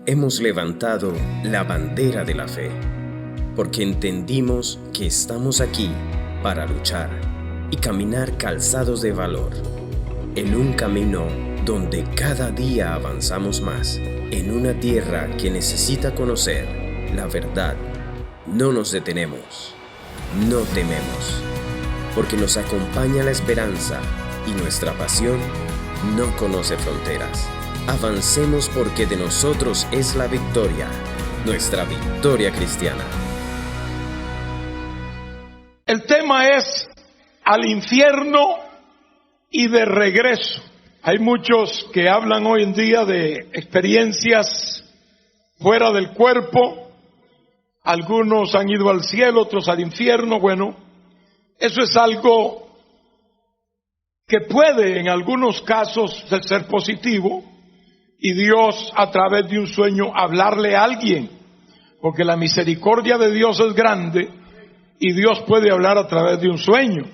hemos levantado la bandera de la fe, porque entendimos que estamos aquí para luchar y caminar calzados de valor, en un camino donde cada día avanzamos más, en una tierra que necesita conocer la verdad. No nos detenemos, no tememos, porque nos acompaña la esperanza y nuestra pasión no conoce fronteras. Avancemos porque de nosotros es la victoria, nuestra victoria cristiana. El tema es al infierno y de regreso. Hay muchos que hablan hoy en día de experiencias fuera del cuerpo. Algunos han ido al cielo, otros al infierno. Bueno, eso es algo que puede en algunos casos ser positivo y Dios a través de un sueño hablarle a alguien, porque la misericordia de Dios es grande y Dios puede hablar a través de un sueño.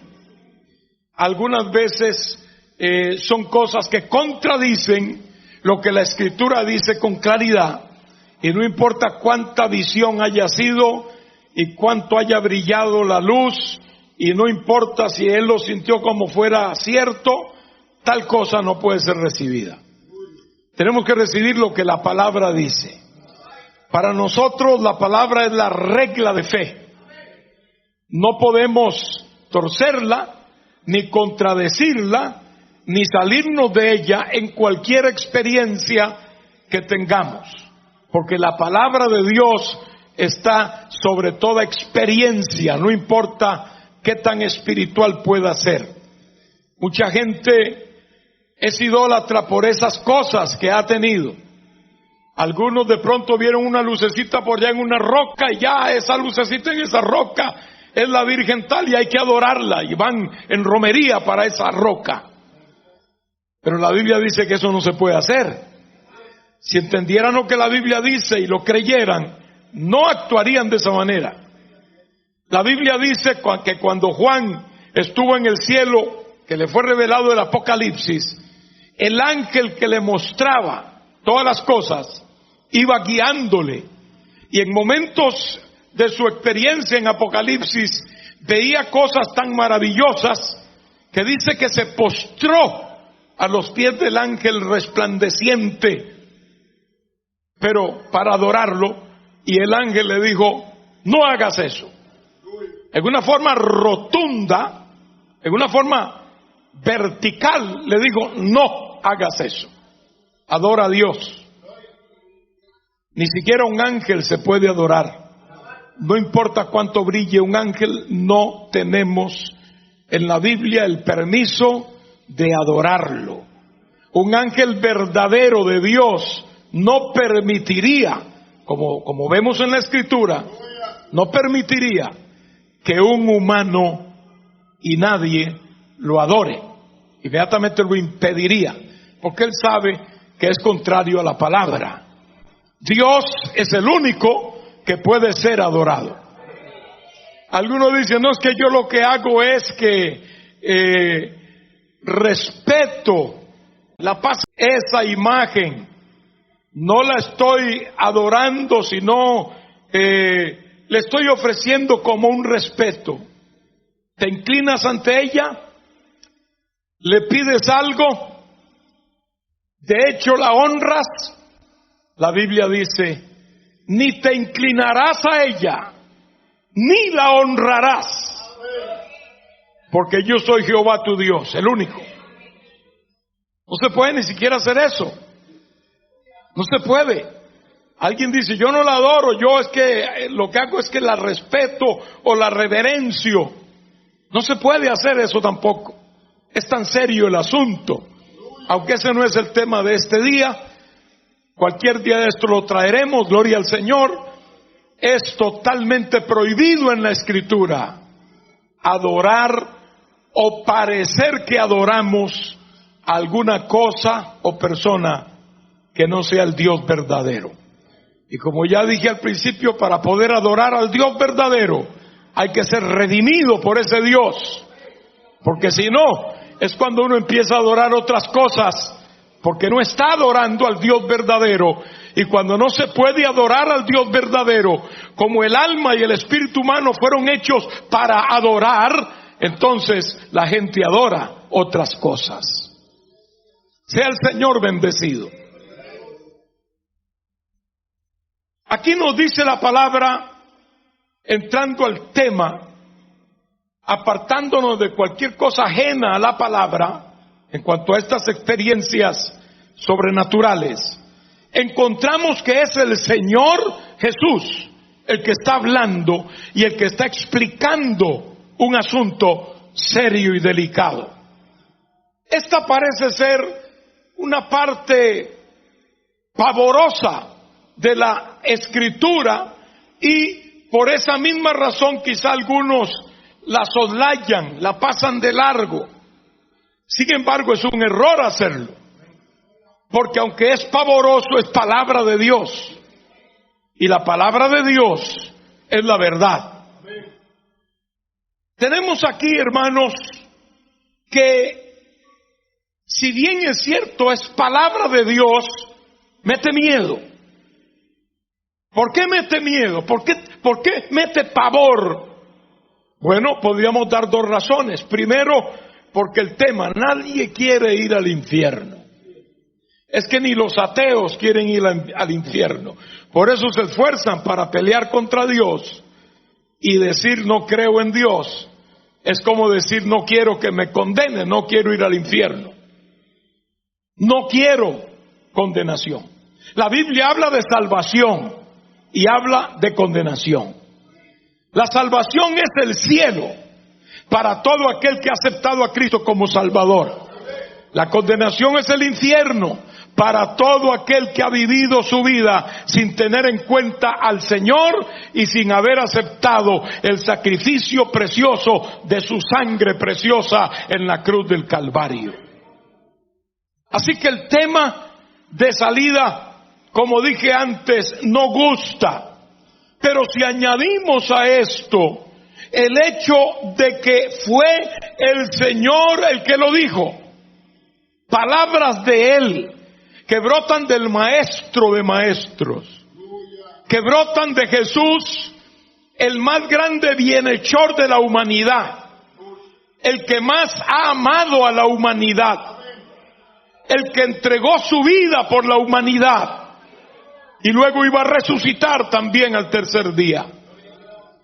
Algunas veces son cosas que contradicen lo que la Escritura dice con claridad, y no importa cuánta visión haya sido y cuánto haya brillado la luz, y no importa si él lo sintió como fuera cierto, tal cosa no puede ser recibida. Tenemos que recibir lo que la palabra dice. Para nosotros la palabra es la regla de fe. No podemos torcerla, ni contradecirla, ni salirnos de ella en cualquier experiencia que tengamos, porque la palabra de Dios está sobre toda experiencia, no importa qué tan espiritual pueda ser. Mucha gente es idólatra por esas cosas que ha tenido. Algunos de pronto vieron una lucecita por allá en una roca y ya esa lucecita en esa roca es la Virgen tal y hay que adorarla, y van en romería para esa roca. Pero la Biblia dice que eso no se puede hacer. Si entendieran lo que la Biblia dice y lo creyeran, no actuarían de esa manera. La Biblia dice que cuando Juan estuvo en el cielo, que le fue revelado el Apocalipsis, el ángel que le mostraba todas las cosas iba guiándole, y en momentos de su experiencia en Apocalipsis veía cosas tan maravillosas que dice que se postró a los pies del ángel resplandeciente, pero para adorarlo, y el ángel le dijo: no hagas eso. En una forma rotunda, en una forma vertical, le dijo: no hagas eso, adora a Dios. Ni siquiera un ángel se puede adorar. No importa cuánto brille un ángel, no tenemos en la Biblia el permiso de adorarlo. Un ángel verdadero de Dios no permitiría, como vemos en la Escritura, no permitiría que un humano y nadie lo adore. Inmediatamente lo impediría, porque él sabe que es contrario a la palabra. Dios es el único que puede ser adorado. Algunos dicen: no, es que yo lo que hago es que respeto la paz, esa imagen, no la estoy adorando, sino le estoy ofreciendo como un respeto. Te inclinas ante ella, le pides algo, de hecho la honras. La Biblia dice: ni te inclinarás a ella, ni la honrarás, porque yo soy Jehová tu Dios, el único. No se puede ni siquiera hacer eso. No se puede. Alguien dice: yo no la adoro, yo es que lo que hago es que la respeto o la reverencio. No se puede hacer eso tampoco. Es tan serio el asunto. Aunque ese no es el tema de este día, cualquier día de esto lo traeremos, gloria al Señor. Es totalmente prohibido en la Escritura adorar o parecer que adoramos alguna cosa o persona que no sea el Dios verdadero. Y como ya dije al principio, para poder adorar al Dios verdadero hay que ser redimido por ese Dios, porque si no, es cuando uno empieza a adorar otras cosas porque no está adorando al Dios verdadero. Y cuando no se puede adorar al Dios verdadero, como el alma y el espíritu humano fueron hechos para adorar, entonces la gente adora otras cosas. Sea el Señor bendecido. Aquí nos dice la palabra, entrando al tema, apartándonos de cualquier cosa ajena a la palabra, en cuanto a estas experiencias sobrenaturales, encontramos que es el Señor Jesús el que está hablando y el que está explicando un asunto serio y delicado. Esta parece ser una parte pavorosa de la Escritura, y por esa misma razón quizá algunos la soslayan, la pasan de largo. Sin embargo, es un error hacerlo, porque aunque es pavoroso, es palabra de Dios, y la palabra de Dios es la verdad. Tenemos aquí, hermanos, que si bien es cierto, es palabra de Dios, mete miedo. ¿Por qué mete miedo? ¿Por qué mete pavor? Bueno, podríamos dar dos razones. Primero, porque el tema, nadie quiere ir al infierno. Es que ni los ateos quieren ir al infierno. Por eso se esfuerzan para pelear contra Dios, y decir no creo en Dios es como decir no quiero que me condenen, no quiero ir al infierno. No quiero condenación. La Biblia habla de salvación y habla de condenación. La salvación es el cielo para todo aquel que ha aceptado a Cristo como Salvador. La condenación es el infierno para todo aquel que ha vivido su vida sin tener en cuenta al Señor y sin haber aceptado el sacrificio precioso de su sangre preciosa en la cruz del Calvario. Así que el tema de salida, como dije antes, no gusta. Pero si añadimos a esto el hecho de que fue el Señor el que lo dijo, palabras de Él que brotan del Maestro de Maestros, que brotan de Jesús, el más grande bienhechor de la humanidad, el que más ha amado a la humanidad, el que entregó su vida por la humanidad y luego iba a resucitar también al tercer día.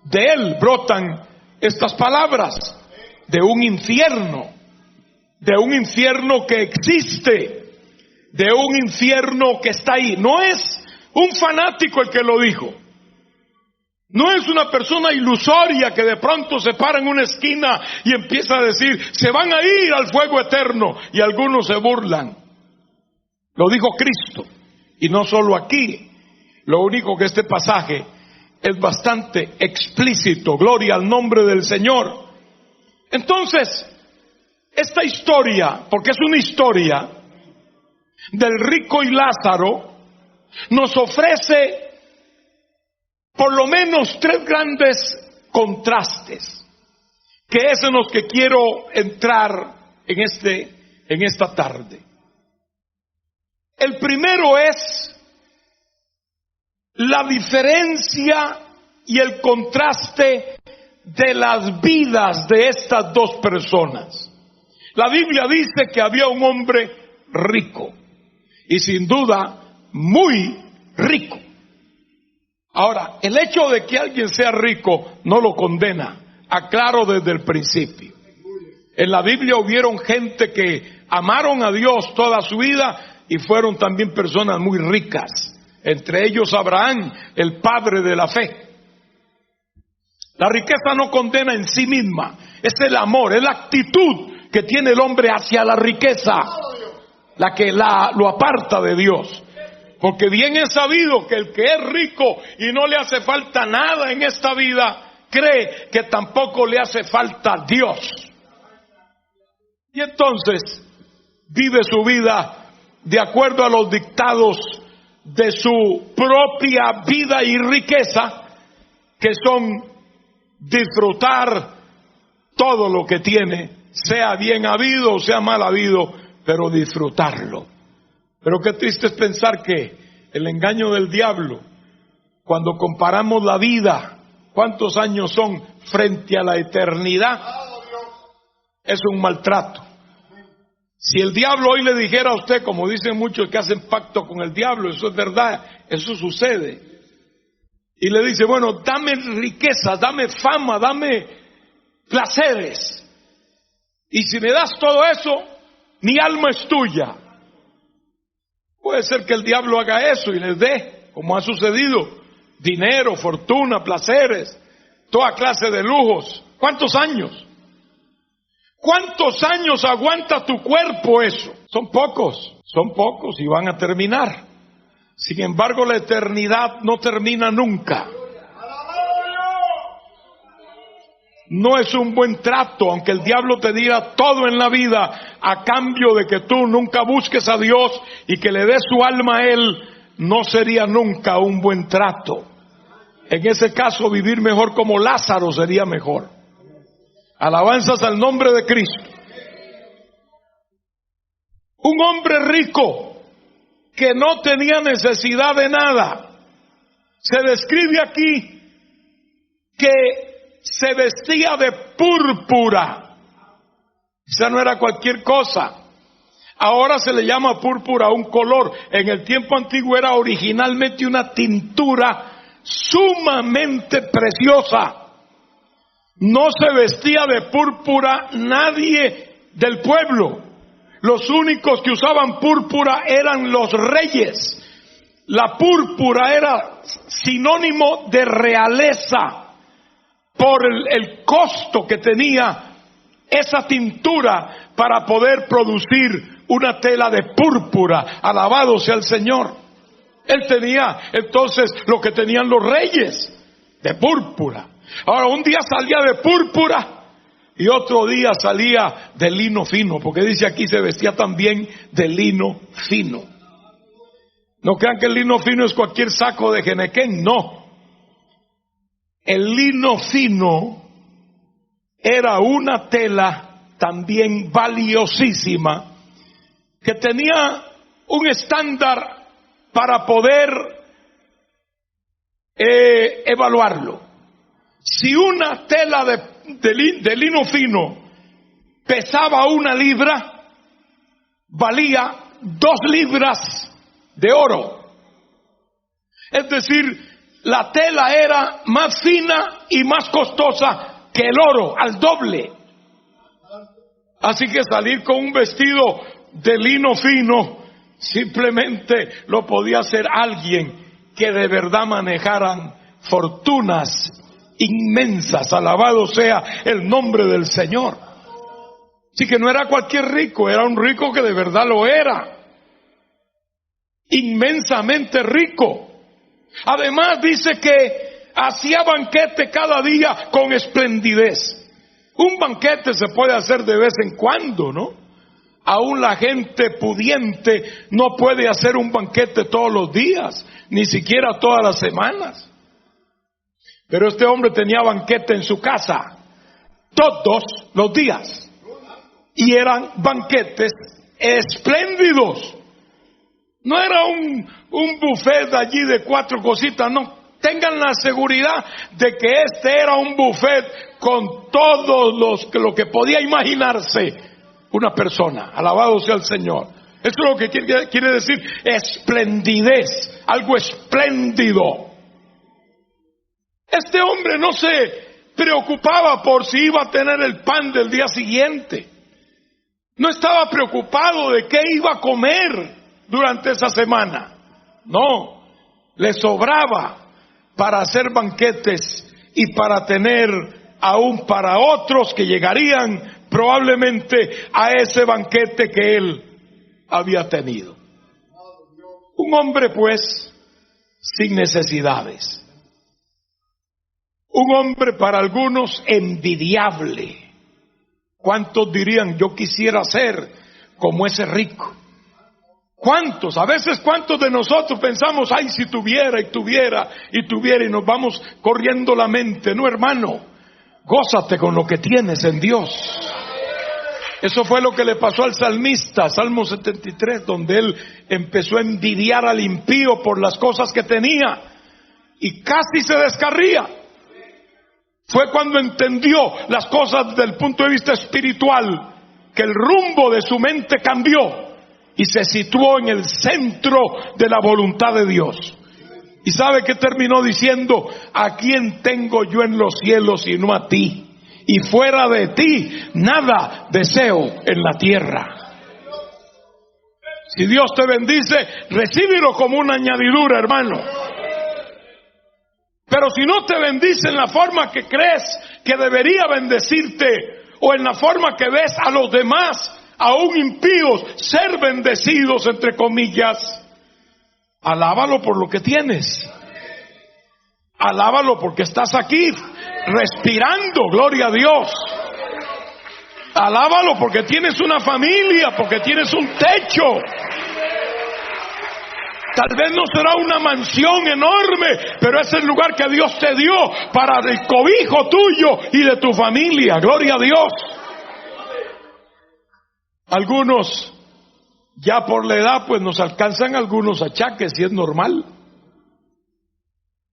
De Él brotan estas palabras de un infierno que existe, de un infierno que está ahí. No es un fanático el que lo dijo, no es una persona ilusoria que de pronto se para en una esquina y empieza a decir se van a ir al fuego eterno, y algunos se burlan. Lo dijo Cristo, y no solo aquí. Lo único que este pasaje es bastante explícito. Gloria al nombre del Señor. Entonces, esta historia, porque es una historia del rico y Lázaro, nos ofrece por lo menos tres grandes contrastes, que es en los que quiero entrar en esta tarde. El primero es la diferencia y el contraste de las vidas de estas dos personas. La Biblia dice que había un hombre rico, y sin duda muy rico. Ahora, el hecho de que alguien sea rico no lo condena, aclaro desde el principio. En la Biblia hubieron gente que amaron a Dios toda su vida y fueron también personas muy ricas. Entre ellos Abraham, el padre de la fe. La riqueza no condena en sí misma, es el amor, es la actitud que tiene el hombre hacia la riqueza la que lo aparta de Dios. Porque bien es sabido que el que es rico y no le hace falta nada en esta vida, cree que tampoco le hace falta Dios. Y entonces vive su vida de acuerdo a los dictados de su propia vida y riqueza, que son disfrutar todo lo que tiene, sea bien habido o sea mal habido, pero disfrutarlo. Pero qué triste es pensar que el engaño del diablo, cuando comparamos la vida, cuántos años son frente a la eternidad, es un maltrato. Si el diablo hoy le dijera a usted, como dicen muchos que hacen pacto con el diablo, eso es verdad, eso sucede, y le dice, bueno, dame riqueza, dame fama, dame placeres, y si me das todo eso, mi alma es tuya. Puede ser que el diablo haga eso y les dé, como ha sucedido, dinero, fortuna, placeres, toda clase de lujos. ¿Cuántos años? ¿Cuántos años aguanta tu cuerpo eso? Son pocos y van a terminar. Sin embargo, la eternidad no termina nunca. No es un buen trato, aunque el diablo te diga todo en la vida, a cambio de que tú nunca busques a Dios y que le des su alma a Él, no sería nunca un buen trato. En ese caso, vivir mejor como Lázaro sería mejor. Alabanzas al nombre de Cristo. Un hombre rico que no tenía necesidad de nada. Se describe aquí que se vestía de púrpura. Esa no era cualquier cosa. Ahora se le llama púrpura a un color. En el tiempo antiguo era originalmente una tintura sumamente preciosa. No se vestía de púrpura nadie del pueblo. Los únicos que usaban púrpura eran los reyes. La púrpura era sinónimo de realeza por el costo que tenía esa tintura para poder producir una tela de púrpura. Alabado sea el Señor. Él tenía entonces lo que tenían los reyes, de púrpura. Ahora, un día salía de púrpura y otro día salía de lino fino, porque dice aquí se vestía también de lino fino. No crean que el lino fino es cualquier saco de Genequén, no. El lino fino era una tela también valiosísima que tenía un estándar para poder evaluarlo. Si una tela de lino fino pesaba 1 libra, valía 2 libras de oro. Es decir, la tela era más fina y más costosa que el oro, al doble. Así que salir con un vestido de lino fino simplemente lo podía hacer alguien que de verdad manejaran fortunas inmensas. Alabado sea el nombre del Señor. Así que no era cualquier rico, era un rico que de verdad lo era. Inmensamente rico. Además dice que hacía banquete cada día con esplendidez. Un banquete se puede hacer de vez en cuando, ¿no? Aún la gente pudiente no puede hacer un banquete todos los días, ni siquiera todas las semanas. Pero este hombre tenía banquete en su casa todos los días. Y eran banquetes espléndidos. No era un buffet allí de 4 cositas, no. Tengan la seguridad de que este era un buffet con todos lo que podía imaginarse una persona. Alabado sea el Señor. Eso es lo que quiere decir esplendidez, algo espléndido. Este hombre no se preocupaba por si iba a tener el pan del día siguiente. No estaba preocupado de qué iba a comer durante esa semana. No, le sobraba para hacer banquetes y para tener aún para otros que llegarían probablemente a ese banquete que él había tenido. Un hombre pues sin necesidades. Un hombre para algunos envidiable. ¿Cuántos dirían yo quisiera ser como ese rico? ¿Cuántos? A veces cuántos de nosotros pensamos, ay, si tuviera y nos vamos corriendo la mente. No, hermano, gózate con lo que tienes en Dios. Eso fue lo que le pasó al salmista, Salmo 73, donde él empezó a envidiar al impío por las cosas que tenía y casi se descarría. Fue cuando entendió las cosas desde el punto de vista espiritual, que el rumbo de su mente cambió y se situó en el centro de la voluntad de Dios. ¿Y sabe qué terminó diciendo? ¿A quién tengo yo en los cielos sino a ti? Y fuera de ti nada deseo en la tierra. Si Dios te bendice, recíbelo como una añadidura, hermano. Pero si no te bendice en la forma que crees que debería bendecirte, o en la forma que ves a los demás, aún impíos, ser bendecidos, entre comillas, alábalo por lo que tienes. Alábalo porque estás aquí respirando, gloria a Dios. Alábalo porque tienes una familia, porque tienes un techo. Tal vez no será una mansión enorme, pero es el lugar que Dios te dio para el cobijo tuyo y de tu familia, gloria a Dios. Algunos, ya por la edad, pues nos alcanzan algunos achaques y es normal.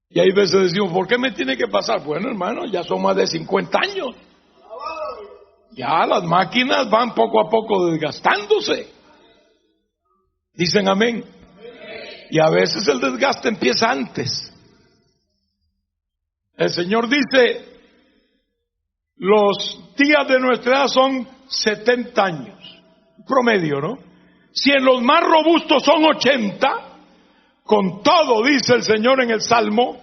Y hay veces decimos, ¿por qué me tiene que pasar? Bueno, hermano, ya son más de 50 años. Ya las máquinas van poco a poco desgastándose. Dicen amén. Y a veces el desgaste empieza antes. El Señor dice, los días de nuestra edad son 70 años. Promedio, ¿no? Si en los más robustos son 80, con todo, dice el Señor en el Salmo,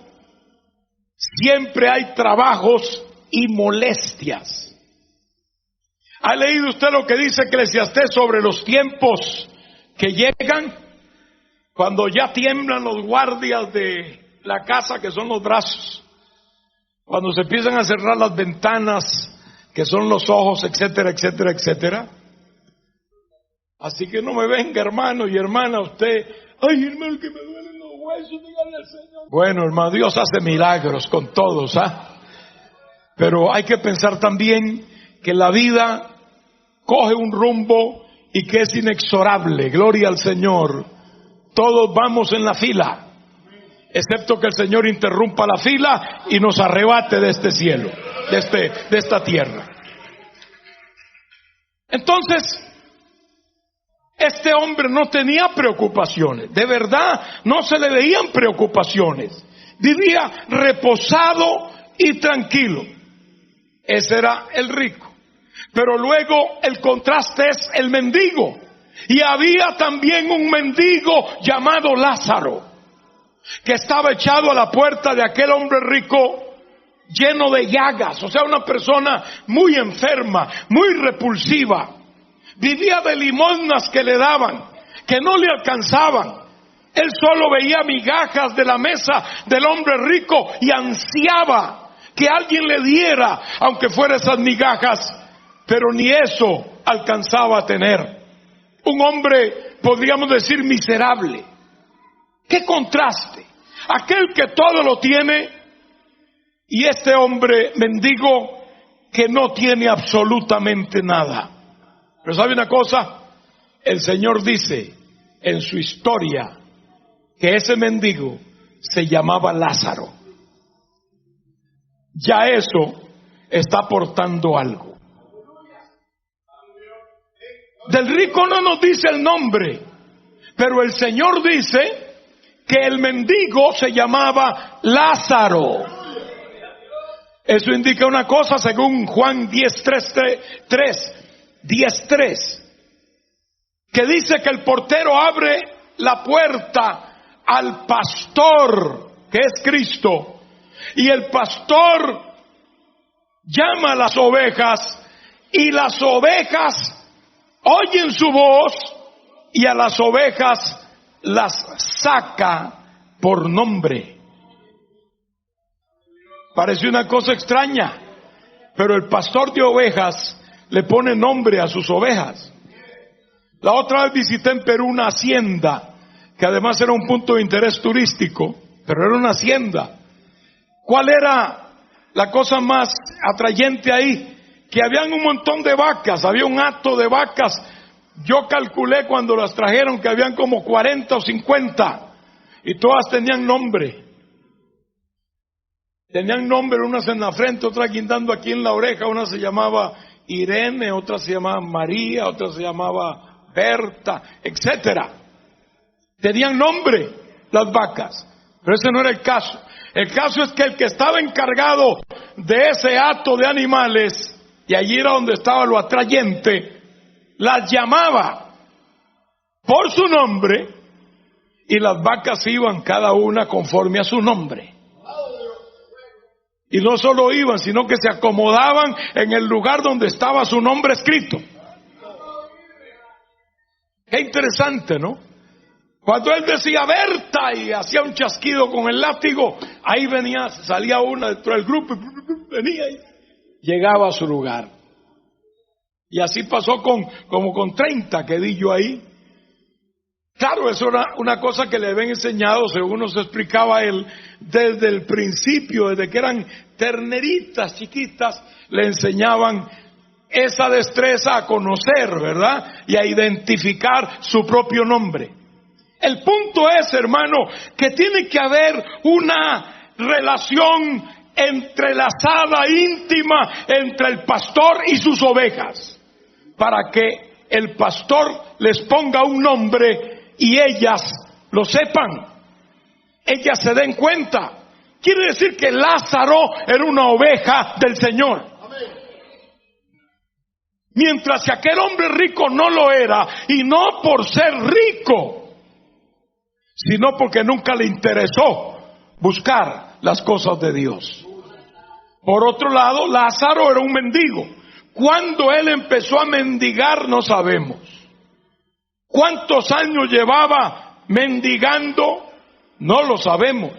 siempre hay trabajos y molestias. ¿Ha leído usted lo que dice Eclesiastés sobre los tiempos que llegan? Cuando ya tiemblan los guardias de la casa, que son los brazos. Cuando se empiezan a cerrar las ventanas, que son los ojos, etcétera, etcétera, etcétera. Así que no me venga, hermano y hermana, usted, ay, hermano, que me duelen los huesos, dígale al Señor. Bueno, hermano, Dios hace milagros con todos, ¿ah? Pero hay que pensar también que la vida coge un rumbo y que es inexorable, gloria al Señor. Todos vamos en la fila, excepto que el Señor interrumpa la fila y nos arrebate de este cielo, de esta tierra. Entonces, este hombre no tenía preocupaciones, de verdad no se le veían preocupaciones, vivía reposado y tranquilo. Ese era el rico. Pero luego el contraste es el mendigo. Y había también un mendigo llamado Lázaro, que estaba echado a la puerta de aquel hombre rico, lleno de llagas, o sea, una persona muy enferma, muy repulsiva. Vivía de limosnas que le daban, que no le alcanzaban. Él solo veía migajas de la mesa del hombre rico y ansiaba que alguien le diera, aunque fuera esas migajas, pero ni eso alcanzaba a tener. Un hombre, podríamos decir, miserable. ¡Qué contraste! Aquel que todo lo tiene y este hombre mendigo que no tiene absolutamente nada. Pero ¿sabe una cosa? El Señor dice en su historia que ese mendigo se llamaba Lázaro. Ya eso está aportando algo. Del rico no nos dice el nombre, pero el Señor dice que el mendigo se llamaba Lázaro. Eso indica una cosa según Juan 10:3, que dice que el portero abre la puerta al pastor, que es Cristo, y el pastor llama a las ovejas y las ovejas oyen su voz y a las ovejas las saca por nombre. Parece una cosa extraña, pero el pastor de ovejas le pone nombre a sus ovejas. La otra vez visité en Perú una hacienda, que además era un punto de interés turístico, pero era una hacienda. ¿Cuál era la cosa más atrayente ahí? que habían un montón de vacas, había un hato de vacas. Yo calculé cuando las trajeron que habían como 40 o 50 y todas tenían nombre. Tenían nombre, unas en la frente, otras guindando aquí en la oreja. Una se llamaba Irene, otra se llamaba María, otra se llamaba Berta, etcétera. Tenían nombre las vacas, pero ese no era el caso. El caso es que el que estaba encargado de ese hato de animales, y allí era donde estaba lo atrayente, las llamaba por su nombre y las vacas iban cada una conforme a su nombre. Y no solo iban, sino que se acomodaban en el lugar donde estaba su nombre escrito. Qué interesante, ¿no? Cuando él decía Berta y hacía un chasquido con el látigo, ahí venía, salía una dentro del grupo, venía y llegaba a su lugar. Y así pasó como con 30 que di yo ahí. Claro, eso era una cosa que le habían enseñado, según nos explicaba él, desde el principio, desde que eran terneritas chiquitas, le enseñaban esa destreza a conocer, ¿verdad? Y a identificar su propio nombre. El punto es, hermano, que tiene que haber una relación entrelazada, íntima, entre el pastor y sus ovejas, para que el pastor les ponga un nombre y ellas lo sepan, ellas se den cuenta. Quiere decir que Lázaro era una oveja del Señor, mientras que aquel hombre rico no lo era, y no por ser rico, sino porque nunca le interesó buscar las cosas de Dios. Por otro lado, Lázaro era un mendigo. Cuando él empezó a mendigar no sabemos. ¿Cuántos años llevaba mendigando? No lo sabemos.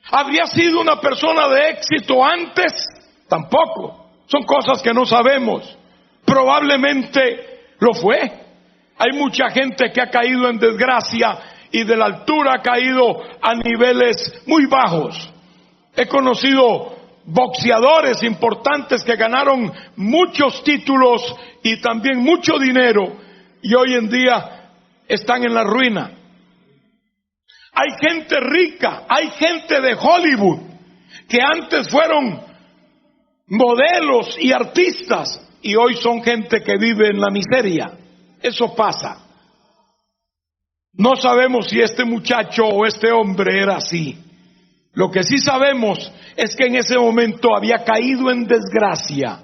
¿Habría sido una persona de éxito antes? Tampoco. Son cosas que no sabemos. Probablemente lo fue. Hay mucha gente que ha caído en desgracia y de la altura ha caído a niveles muy bajos. He conocido boxeadores importantes que ganaron muchos títulos y también mucho dinero, y hoy en día están en la ruina. Hay gente rica, hay gente de Hollywood que antes fueron modelos y artistas y hoy son gente que vive en la miseria. Eso pasa. No sabemos si este muchacho o este hombre era así. Lo que sí sabemos es que en ese momento había caído en desgracia.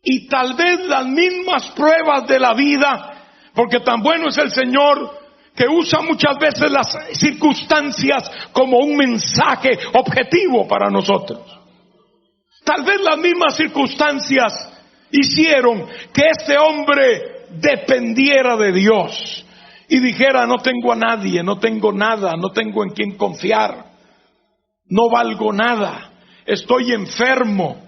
Y tal vez las mismas pruebas de la vida, porque tan bueno es el Señor que usa muchas veces las circunstancias como un mensaje objetivo para nosotros. Tal vez las mismas circunstancias hicieron que este hombre dependiera de Dios y dijera: no tengo a nadie, no tengo nada, no tengo en quién confiar, no valgo nada, estoy enfermo,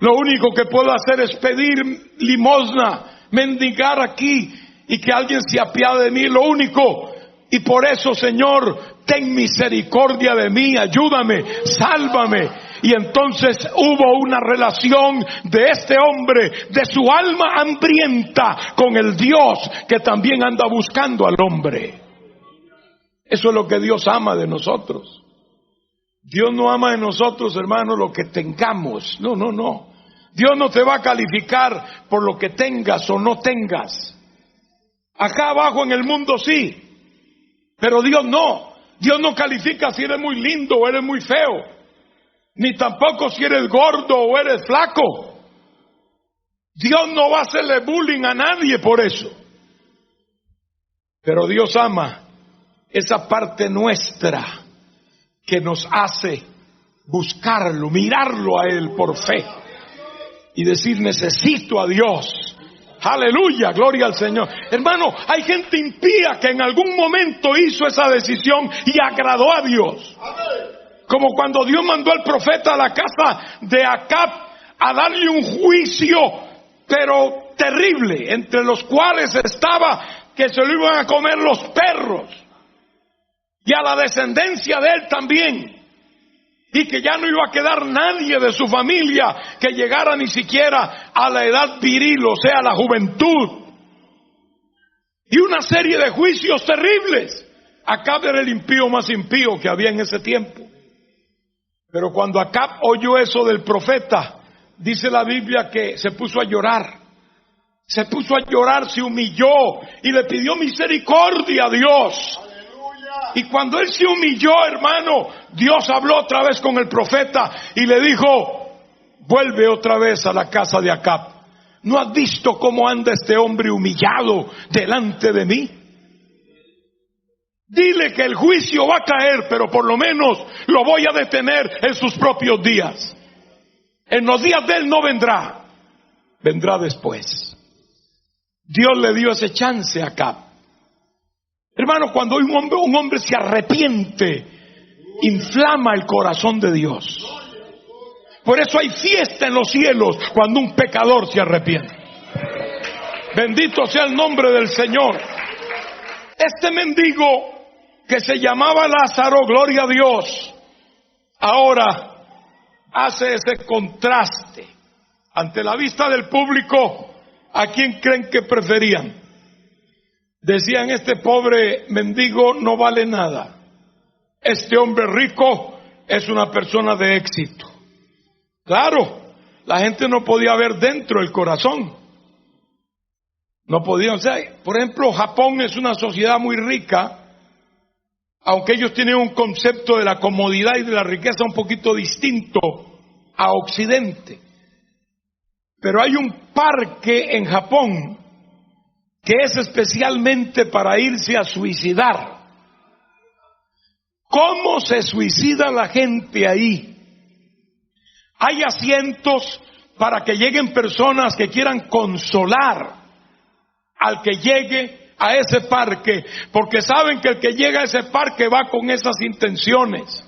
lo único que puedo hacer es pedir limosna, mendigar aquí y que alguien se apiade de mí, lo único. Y por eso, Señor, ten misericordia de mí, ayúdame, sálvame. Y entonces hubo una relación de este hombre, de su alma hambrienta, con el Dios que también anda buscando al hombre. Eso es lo que Dios ama de nosotros. Dios no ama de nosotros, hermano, lo que tengamos. No, no, no. Dios no te va a calificar por lo que tengas o no tengas. Acá abajo en el mundo sí, pero Dios no. Dios no califica si eres muy lindo o eres muy feo, ni tampoco si eres gordo o eres flaco. Dios no va a hacerle bullying a nadie por eso. Pero Dios ama esa parte nuestra que nos hace buscarlo, mirarlo a Él por fe y decir: necesito a Dios. Aleluya, gloria al Señor. Hermano, hay gente impía que en algún momento hizo esa decisión y agradó a Dios. Como cuando Dios mandó al profeta a la casa de Acab a darle un juicio, pero terrible, entre los cuales estaba que se lo iban a comer los perros, y a la descendencia de él también. y que ya no iba a quedar nadie de su familia que llegara ni siquiera a la edad viril, o sea, la juventud. Y una serie de juicios terribles. Acab era el impío más impío que había en ese tiempo. Pero cuando Acab oyó eso del profeta, dice la Biblia que se puso a llorar. Se puso a llorar, se humilló y le pidió misericordia a Dios. ¡Aleluya! Y cuando él se humilló, hermano, Dios habló otra vez con el profeta y le dijo: vuelve otra vez a la casa de Acab. ¿No has visto cómo anda este hombre humillado delante de mí? Dile que el juicio va a caer, pero por lo menos lo voy a detener en sus propios días. En los días de él no vendrá, vendrá después. Dios le dio ese chance a Acab. Hermano, cuando un hombre se arrepiente, inflama el corazón de Dios. Por eso hay fiesta en los cielos cuando un pecador se arrepiente. Bendito sea el nombre del Señor. Este mendigo que se llamaba Lázaro, gloria a Dios, ahora hace ese contraste. Ante la vista del público, ¿a quién creen que preferían? Decían: este pobre mendigo no vale nada. Este hombre rico es una persona de éxito. Claro, la gente no podía ver dentro el corazón. No podían, o sea, por ejemplo, Japón es una sociedad muy rica, aunque ellos tienen un concepto de la comodidad y de la riqueza un poquito distinto a Occidente. Pero hay un parque en Japón que es especialmente para irse a suicidar. ¿Cómo se suicida la gente ahí? Hay asientos para que lleguen personas que quieran consolar al que llegue a ese parque, porque saben que el que llega a ese parque va con esas intenciones.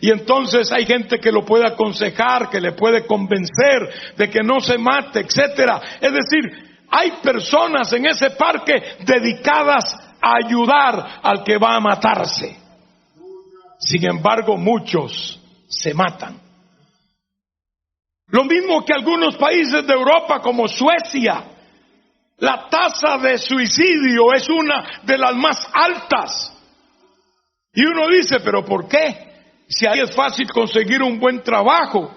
Y entonces hay gente que lo puede aconsejar, que le puede convencer de que no se mate, etcétera. Es decir, hay personas en ese parque dedicadas a ayudar al que va a matarse. Sin embargo, muchos se matan. Lo mismo que algunos países de Europa como Suecia. La tasa de suicidio es una de las más altas. Y uno dice: ¿pero por qué? Si ahí es fácil conseguir un buen trabajo.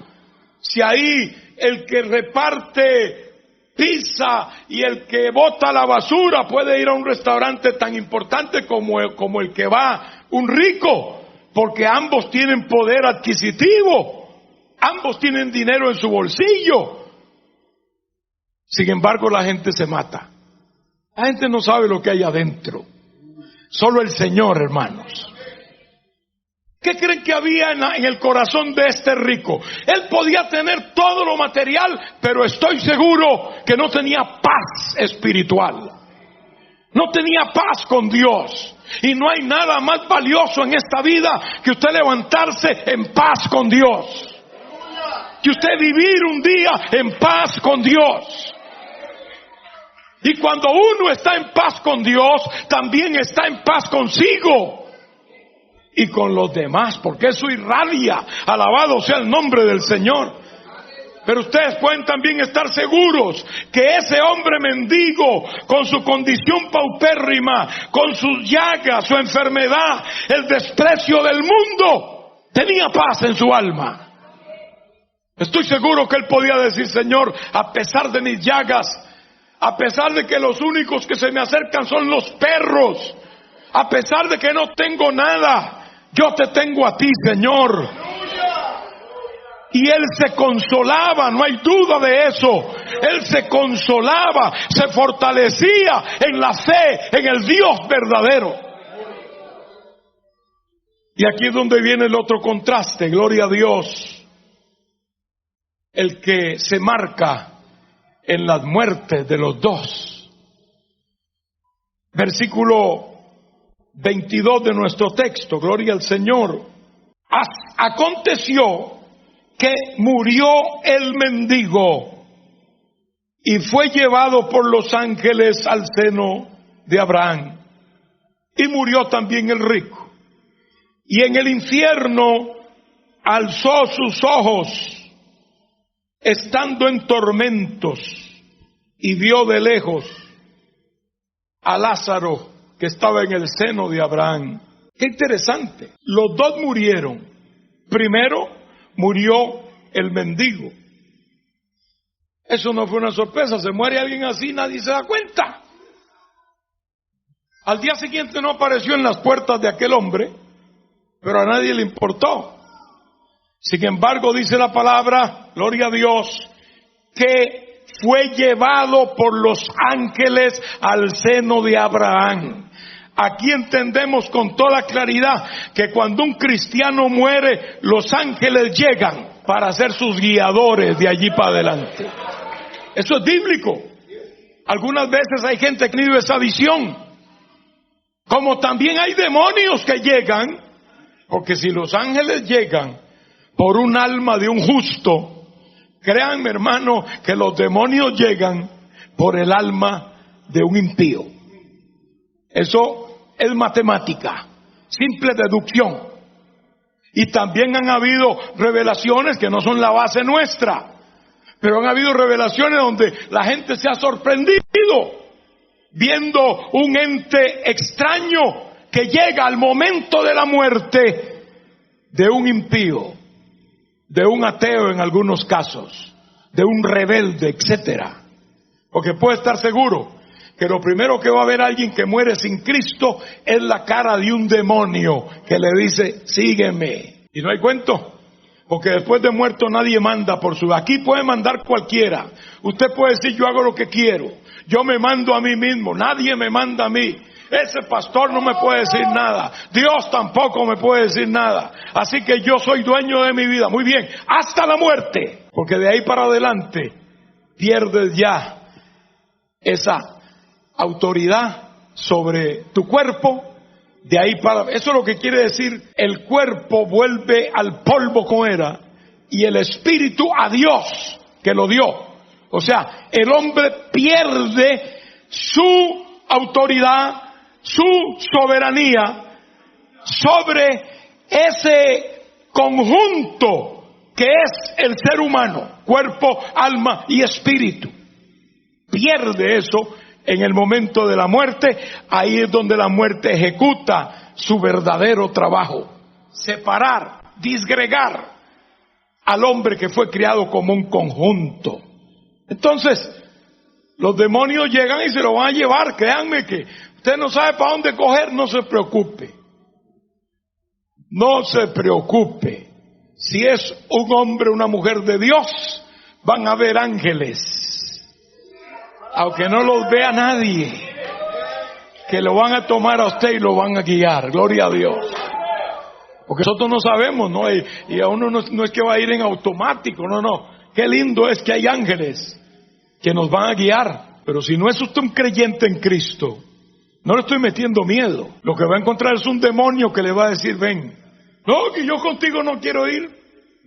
Si ahí el que reparte pizza y el que bota la basura puede ir a un restaurante tan importante como el que va un rico. Porque ambos tienen poder adquisitivo. Ambos tienen dinero en su bolsillo. Sin embargo, la gente se mata. La gente no sabe lo que hay adentro. Solo el Señor, hermanos. ¿Qué creen que había en el corazón de este rico? Él podía tener todo lo material, pero estoy seguro que no tenía paz espiritual. No tenía paz con Dios. Y no hay nada más valioso en esta vida que usted levantarse en paz con Dios. Que usted vivir un día en paz con Dios. Y cuando uno está en paz con Dios, también está en paz consigo y con los demás, porque eso irradia. Alabado sea el nombre del Señor. Pero ustedes pueden también estar seguros que ese hombre mendigo, con su condición paupérrima, con sus llagas, su enfermedad, el desprecio del mundo, tenía paz en su alma. Estoy seguro que él podía decir: Señor, a pesar de mis llagas, a pesar de que los únicos que se me acercan son los perros, a pesar de que no tengo nada, yo te tengo a ti, Señor. Y él se consolaba, no hay duda de eso. Él se consolaba, se fortalecía en la fe, en el Dios verdadero. Y aquí es donde viene el otro contraste, gloria a Dios. El que se marca en las muertes de los dos. Versículo 22 de nuestro texto, gloria al Señor. Aconteció que murió el mendigo y fue llevado por los ángeles al seno de Abraham. Y murió también el rico. Y en el infierno alzó sus ojos estando en tormentos y vio de lejos a Lázaro que estaba en el seno de Abraham. Qué interesante. Los dos murieron. Primero murió el mendigo. Eso no fue una sorpresa. Se muere alguien así, nadie se da cuenta. Al día siguiente no apareció en las puertas de aquel hombre, pero a nadie le importó. Sin embargo, dice la palabra, gloria a Dios, que fue llevado por los ángeles al seno de Abraham. Aquí entendemos con toda claridad que cuando un cristiano muere, los ángeles llegan para ser sus guiadores de allí para adelante. Eso es bíblico. Algunas veces hay gente que ha tenido esa visión. Como también hay demonios que llegan, porque si los ángeles llegan por un alma de un justo, créanme, hermano, que los demonios llegan por el alma de un impío. Eso es matemática, simple deducción. Y también han habido revelaciones que no son la base nuestra, pero han habido revelaciones donde la gente se ha sorprendido viendo un ente extraño que llega al momento de la muerte de un impío, de un ateo en algunos casos, de un rebelde, etcétera. Porque puede estar seguro que lo primero que va a ver alguien que muere sin Cristo es la cara de un demonio que le dice, sígueme. Y no hay cuento, porque después de muerto nadie manda por su... Aquí puede mandar cualquiera. Usted puede decir, yo hago lo que quiero. Yo me mando a mí mismo, nadie me manda a mí. Ese pastor no me puede decir nada. Dios tampoco me puede decir nada. Así que yo soy dueño de mi vida. Muy bien, hasta la muerte. Porque de ahí para adelante pierdes ya esa autoridad sobre tu cuerpo. De ahí para... Eso es lo que quiere decir, el cuerpo vuelve al polvo como era y el espíritu a Dios que lo dio. O sea, el hombre pierde su autoridad, su soberanía sobre ese conjunto que es el ser humano, cuerpo, alma y espíritu. Pierde eso en el momento de la muerte. Ahí es donde la muerte ejecuta su verdadero trabajo: separar, disgregar al hombre que fue criado como un conjunto. Entonces, los demonios llegan y se lo van a llevar. Créanme que usted no sabe para dónde coger, no se preocupe. No se preocupe. Si es un hombre o una mujer de Dios, van a ver ángeles, aunque no los vea nadie, que lo van a tomar a usted y lo van a guiar. Gloria a Dios. Porque nosotros no sabemos, ¿no? Y a uno no es que va a ir en automático, no. Qué lindo es que hay ángeles que nos van a guiar. Pero si no es usted un creyente en Cristo, no le estoy metiendo miedo. Lo que va a encontrar es un demonio que le va a decir, ven. No, que yo contigo no quiero ir.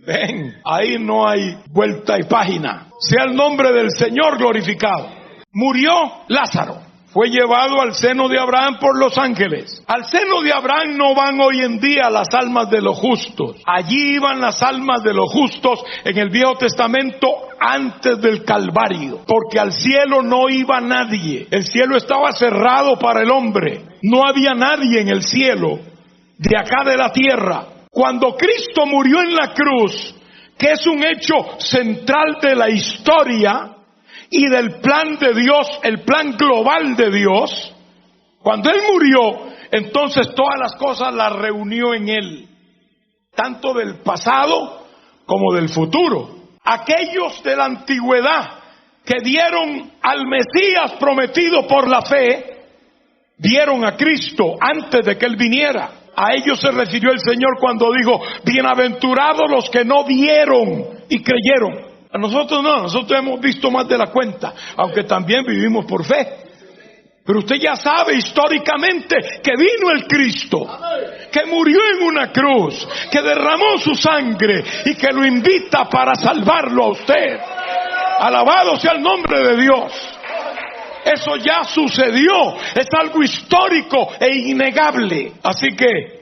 Ven, ahí no hay vuelta y página. Sea el nombre del Señor glorificado. Murió Lázaro. Fue llevado al seno de Abraham por los ángeles. Al seno de Abraham no van hoy en día las almas de los justos. Allí iban las almas de los justos en el Viejo Testamento antes del Calvario. Porque al cielo no iba nadie. El cielo estaba cerrado para el hombre. No había nadie en el cielo de acá de la tierra. Cuando Cristo murió en la cruz, que es un hecho central de la historia y del plan de Dios, el plan global de Dios, cuando Él murió, entonces todas las cosas las reunió en Él, tanto del pasado como del futuro. Aquellos de la antigüedad que dieron al Mesías prometido por la fe, vieron a Cristo antes de que Él viniera. A ellos se refirió el Señor cuando dijo, bienaventurados los que no vieron y creyeron. A nosotros no, nosotros hemos visto más de la cuenta, aunque también vivimos por fe. Pero usted ya sabe históricamente que vino el Cristo, que murió en una cruz, que derramó su sangre y que lo invita para salvarlo a usted. Alabado sea el nombre de Dios. Eso ya sucedió, es algo histórico e innegable. Así que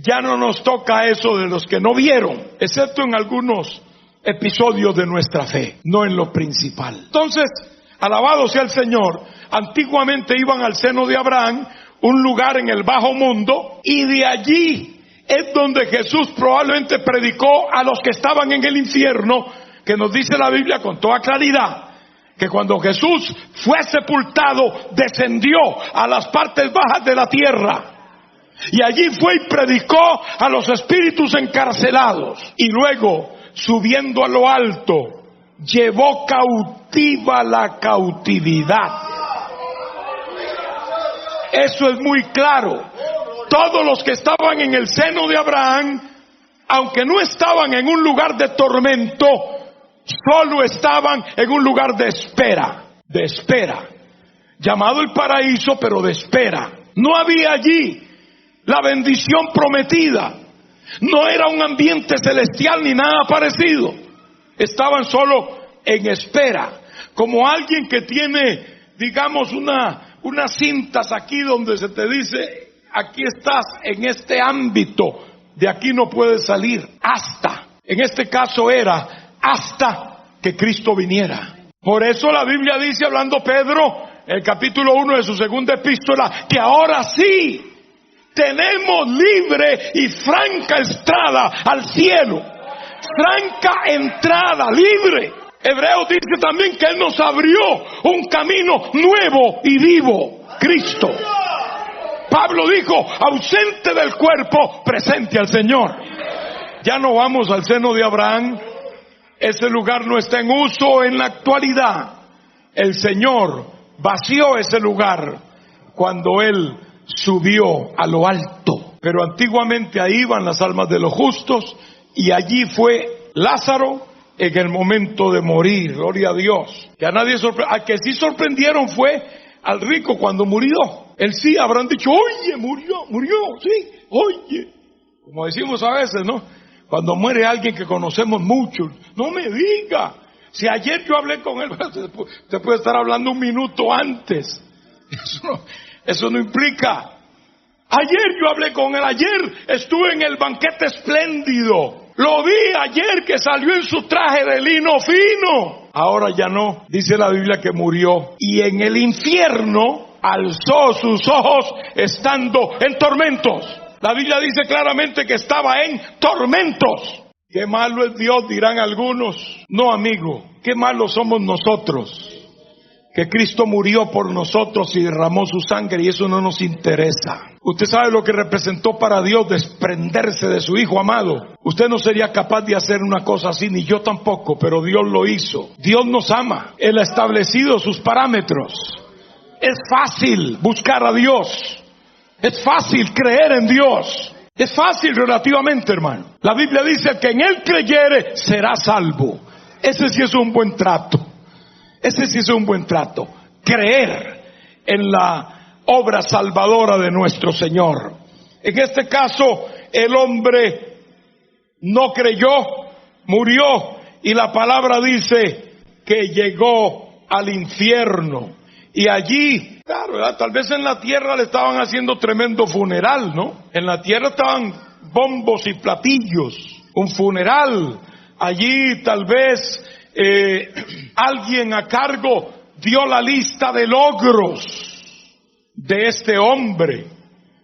ya no nos toca eso de los que no vieron, excepto en algunos episodios de nuestra fe, no en lo principal. Entonces, alabado sea el Señor, antiguamente iban al seno de Abraham, un lugar en el bajo mundo, y de allí es donde Jesús probablemente predicó a los que estaban en el infierno, que nos dice la Biblia con toda claridad, que cuando Jesús fue sepultado, descendió a las partes bajas de la tierra, y allí fue y predicó a los espíritus encarcelados, y luego, subiendo a lo alto, llevó cautiva la cautividad. Eso es muy claro. Todos los que estaban en el seno de Abraham, aunque no estaban en un lugar de tormento, solo estaban en un lugar de espera, llamado el paraíso, pero de espera. No había allí la bendición prometida, no era un ambiente celestial ni nada parecido. Estaban solo en espera, como alguien que tiene, digamos, unas cintas aquí donde se te dice: aquí estás en este ámbito, de aquí no puedes salir hasta, en este caso era hasta que Cristo viniera. Por eso la Biblia dice, hablando Pedro, en el capítulo 1 de su segunda epístola, que ahora sí tenemos libre y franca entrada al cielo. Franca entrada, libre. Hebreos dice también que Él nos abrió un camino nuevo y vivo, Cristo. Pablo dijo, ausente del cuerpo, presente al Señor. Ya no vamos al seno de Abraham. Ese lugar no está en uso en la actualidad. El Señor vació ese lugar cuando Él subió a lo alto. Pero antiguamente ahí iban las almas de los justos, y allí fue Lázaro en el momento de morir. Gloria a Dios. Que a nadie sorprendió. Al que sí sorprendieron fue al rico cuando murió. Él sí habrán dicho, oye, murió, sí, oye. Como decimos a veces, ¿no? Cuando muere alguien que conocemos mucho, no me diga. Si ayer yo hablé con él, usted puede estar hablando un minuto antes. Eso no implica. Ayer yo hablé con él, ayer estuve en el banquete espléndido. Lo vi ayer que salió en su traje de lino fino. Ahora ya no. Dice la Biblia que murió. Y en el infierno alzó sus ojos estando en tormentos. La Biblia dice claramente que estaba en tormentos. Qué malo es Dios, dirán algunos. No, amigo, qué malos somos nosotros. Que Cristo murió por nosotros y derramó su sangre, y eso no nos interesa. Usted sabe lo que representó para Dios desprenderse de su Hijo amado. Usted no sería capaz de hacer una cosa así, ni yo tampoco, pero Dios lo hizo. Dios nos ama. Él ha establecido sus parámetros. Es fácil buscar a Dios. Es fácil creer en Dios. Es fácil relativamente, hermano. La Biblia dice que en Él creyere será salvo. Ese sí es un buen trato. Ese sí es un buen trato. Creer en la obra salvadora de nuestro Señor. En este caso, el hombre no creyó, murió, y la palabra dice que llegó al infierno. Y allí, claro, ¿verdad? Tal vez en la tierra le estaban haciendo tremendo funeral, ¿no? En la tierra estaban bombos y platillos, un funeral. Allí tal vez alguien a cargo dio la lista de logros de este hombre,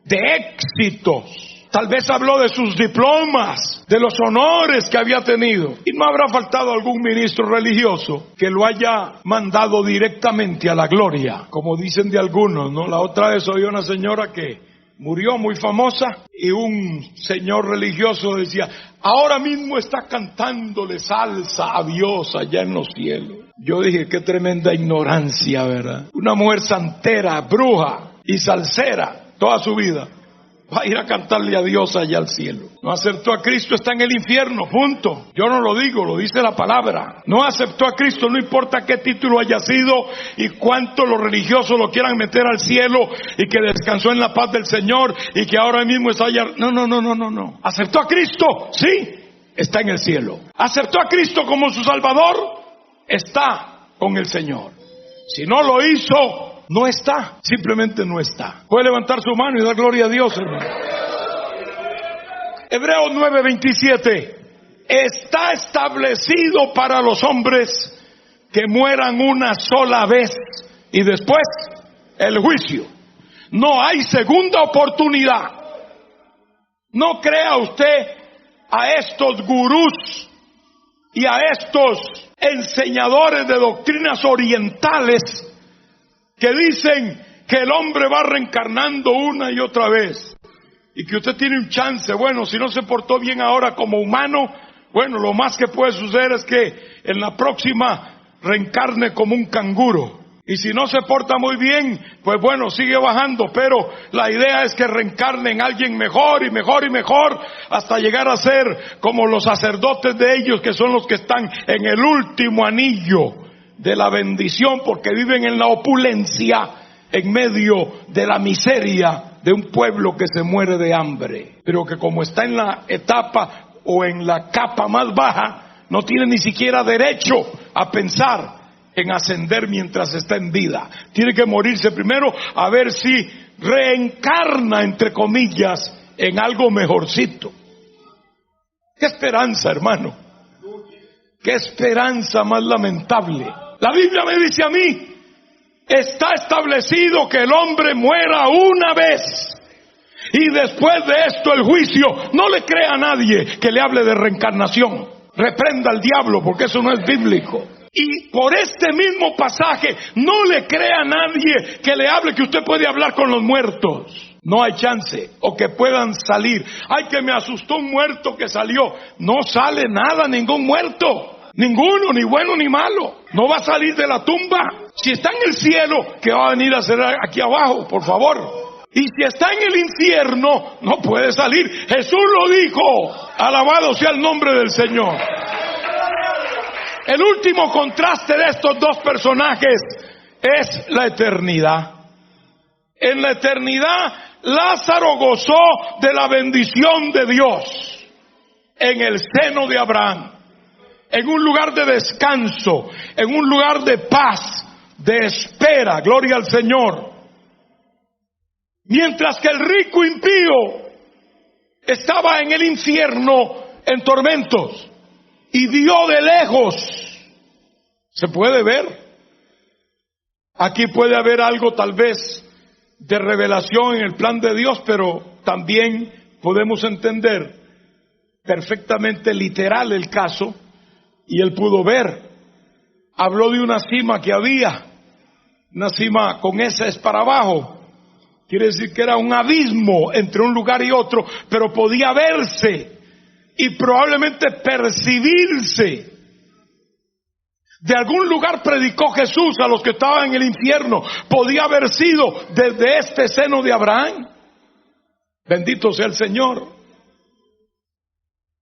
de éxitos. Tal vez habló de sus diplomas, de los honores que había tenido. Y no habrá faltado algún ministro religioso que lo haya mandado directamente a la gloria, como dicen de algunos, ¿no? La otra vez oí una señora que murió muy famosa, y un señor religioso decía, ahora mismo está cantándole salsa a Dios allá en los cielos. Yo dije, qué tremenda ignorancia, ¿verdad? Una mujer santera, bruja y salsera toda su vida va a ir a cantarle a Dios allá al cielo. No aceptó a Cristo, está en el infierno, punto. Yo no lo digo, lo dice la palabra. No aceptó a Cristo, no importa qué título haya sido y cuánto los religiosos lo quieran meter al cielo, y que descansó en la paz del Señor y que ahora mismo está allá. No. ¿Aceptó a Cristo? Sí, está en el cielo. ¿Aceptó a Cristo como su Salvador? Está con el Señor. Si no lo hizo, no está, simplemente no está. Puede levantar su mano y dar gloria a Dios, hermano. Hebreos 9:27. Está establecido para los hombres que mueran una sola vez y después el juicio. No hay segunda oportunidad. No crea usted a estos gurús y a estos enseñadores de doctrinas orientales que dicen que el hombre va reencarnando una y otra vez y que usted tiene un chance. Bueno, si no se portó bien ahora como humano, bueno, lo más que puede suceder es que en la próxima reencarne como un canguro. Y si no se porta muy bien, pues bueno, sigue bajando, pero la idea es que reencarne en alguien mejor y mejor y mejor, hasta llegar a ser como los sacerdotes de ellos, que son los que están en el último anillo de la bendición, porque viven en la opulencia, en medio de la miseria de un pueblo que se muere de hambre, pero que como está en la etapa o en la capa más baja, no tiene ni siquiera derecho a pensar en ascender mientras está en vida. Tiene que morirse primero a ver si reencarna, entre comillas, en algo mejorcito. ¡Qué esperanza, hermano! ¡Qué esperanza más lamentable! La Biblia me dice a mí, está establecido que el hombre muera una vez y después de esto el juicio. No le crea a nadie que le hable de reencarnación. Reprenda al diablo, porque eso no es bíblico. Y por este mismo pasaje, no le crea a nadie que le hable que usted puede hablar con los muertos. No hay chance, o que puedan salir. Ay, que me asustó un muerto que salió. No sale nada, ningún muerto. Ninguno, ni bueno ni malo. No va a salir de la tumba. Si está en el cielo, ¿qué va a venir a hacer aquí abajo? Por favor. Y si está en el infierno, no puede salir. Jesús lo dijo. Alabado sea el nombre del Señor. El último contraste de estos dos personajes es la eternidad. En la eternidad, Lázaro gozó de la bendición de Dios en el seno de Abraham, en un lugar de descanso, en un lugar de paz, de espera, gloria al Señor. Mientras que el rico impío estaba en el infierno en tormentos y vio de lejos. Se puede ver. Aquí puede haber algo tal vez de revelación en el plan de Dios, pero también podemos entender perfectamente literal el caso. Y él pudo ver. Habló de una cima que había, una cima con S para abajo. Quiere decir que era un abismo entre un lugar y otro, pero podía verse y probablemente percibirse. De algún lugar predicó Jesús a los que estaban en el infierno. Podía haber sido desde este seno de Abraham. Bendito sea el Señor.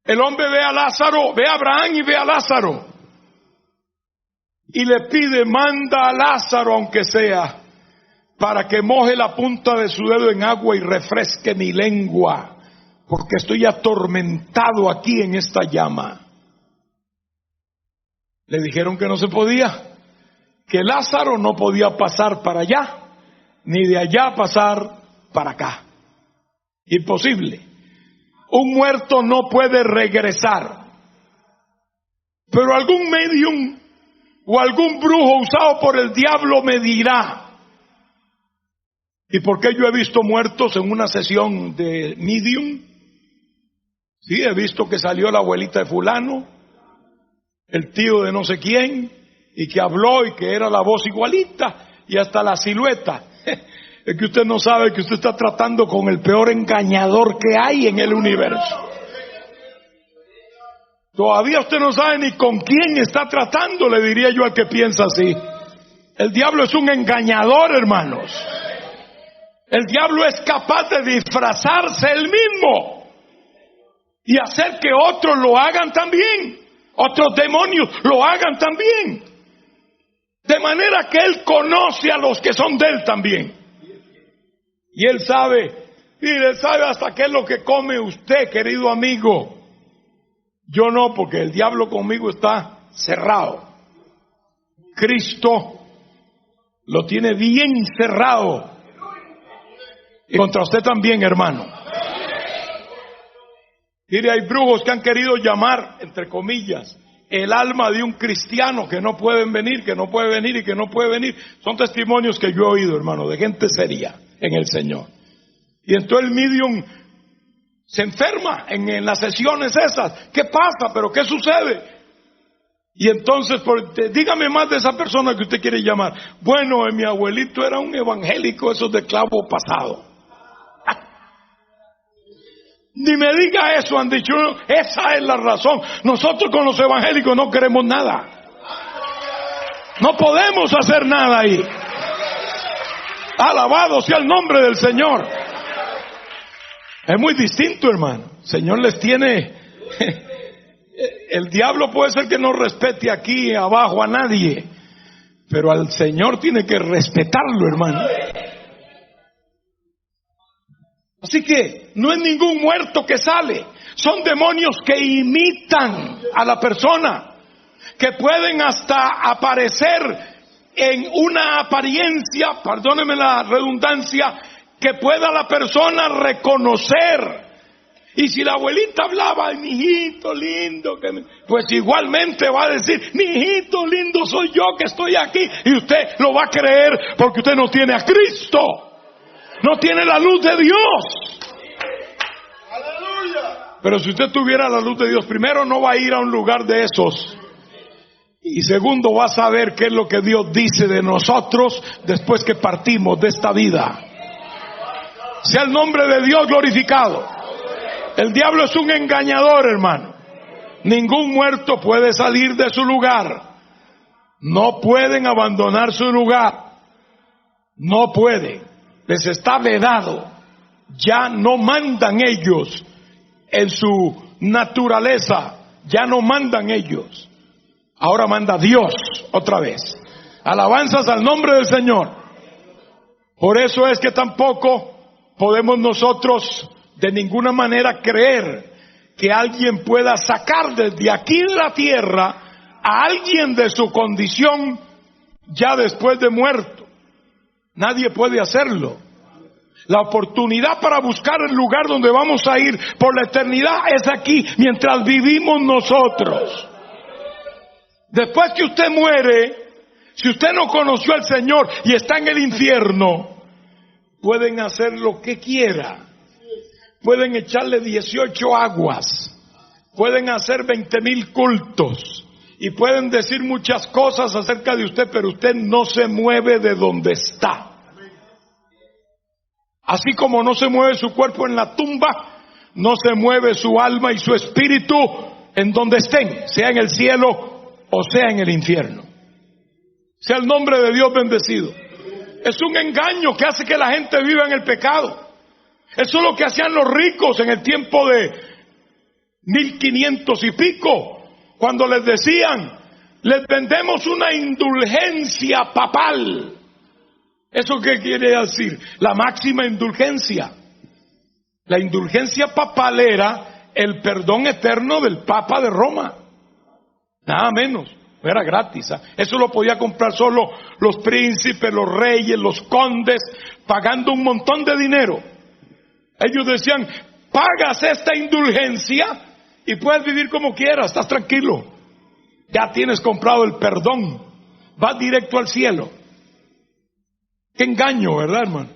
El hombre ve a Lázaro, ve a Abraham y ve a Lázaro. Y le pide, manda a Lázaro aunque sea, para que moje la punta de su dedo en agua y refresque mi lengua, porque estoy atormentado aquí en esta llama. Le dijeron que no se podía, que Lázaro no podía pasar para allá, ni de allá pasar para acá. Imposible. Un muerto no puede regresar. Pero algún medium o algún brujo usado por el diablo me dirá, ¿y por qué yo he visto muertos en una sesión de medium? Sí, he visto que salió la abuelita de fulano, el tío de no sé quién, y que habló y que era la voz igualita, y hasta la silueta. Es que usted no sabe que usted está tratando con el peor engañador que hay en el universo. Todavía usted no sabe ni con quién está tratando, le diría yo al que piensa así. El diablo es un engañador, hermanos. El diablo es capaz de disfrazarse él mismo y hacer que otros lo hagan también, otros demonios lo hagan también, de manera que él conoce a los que son de él también. Y él sabe, mire, él sabe hasta qué es lo que come usted, querido amigo. Yo no, porque el diablo conmigo está cerrado. Cristo lo tiene bien cerrado. Y contra usted también, hermano. Mire, hay brujos que han querido llamar, entre comillas, el alma de un cristiano que no pueden venir, que no puede venir y que no puede venir. Son testimonios que yo he oído, hermano, de gente seria en el Señor. Y entonces el medium se enferma en las sesiones esas. ¿Qué pasa? ¿Pero qué sucede? Y entonces, dígame más de esa persona que usted quiere llamar. Bueno, mi abuelito era un evangélico, esos de clavo pasado. Ni me diga eso, han dicho. Esa es la razón. Nosotros con los evangélicos no queremos nada. No podemos hacer nada ahí. Alabado sea el nombre del Señor. Es muy distinto, hermano. El Señor les tiene... El diablo puede ser que no respete aquí abajo a nadie, pero al Señor tiene que respetarlo, hermano. Así que no es ningún muerto que sale. Son demonios que imitan a la persona, que pueden hasta aparecer en una apariencia, perdóneme la redundancia, que pueda la persona reconocer. Y si la abuelita hablaba, mi hijito lindo, pues igualmente va a decir, mi hijito lindo soy yo que estoy aquí. Y usted lo va a creer porque usted no tiene a Cristo. No tiene la luz de Dios. ¡Aleluya! Pero si usted tuviera la luz de Dios, primero no va a ir a un lugar de esos. Y segundo, va a saber qué es lo que Dios dice de nosotros después que partimos de esta vida. Sea el nombre de Dios glorificado. El diablo es un engañador, hermano. Ningún muerto puede salir de su lugar. No pueden abandonar su lugar. No pueden. Les está vedado. Ya no mandan ellos en su naturaleza. Ya no mandan ellos. Ahora manda Dios otra vez. Alabanzas al nombre del Señor. Por eso es que tampoco podemos nosotros de ninguna manera creer que alguien pueda sacar desde aquí de la tierra a alguien de su condición ya después de muerto. Nadie puede hacerlo. La oportunidad para buscar el lugar donde vamos a ir por la eternidad es aquí, mientras vivimos nosotros. Después que usted muere, si usted no conoció al Señor y está en el infierno, pueden hacer lo que quiera. Pueden echarle 18 aguas, pueden hacer 20,000 cultos y pueden decir muchas cosas acerca de usted, pero usted no se mueve de donde está. Así como no se mueve su cuerpo en la tumba, no se mueve su alma y su espíritu en donde estén, sea en el cielo o sea en el infierno. Sea el nombre de Dios bendecido. Es un engaño que hace que la gente viva en el pecado. Eso es lo que hacían los ricos en el tiempo de 1500 y pico, cuando les decían, les vendemos una indulgencia papal. ¿Eso qué quiere decir? La máxima indulgencia. La indulgencia papal era el perdón eterno del Papa de Roma. Nada menos. Era gratis. Eso lo podía comprar solo los príncipes, los reyes, los condes, pagando un montón de dinero. Ellos decían, pagas esta indulgencia y puedes vivir como quieras, estás tranquilo. Ya tienes comprado el perdón, vas directo al cielo. Qué engaño, ¿verdad, hermano?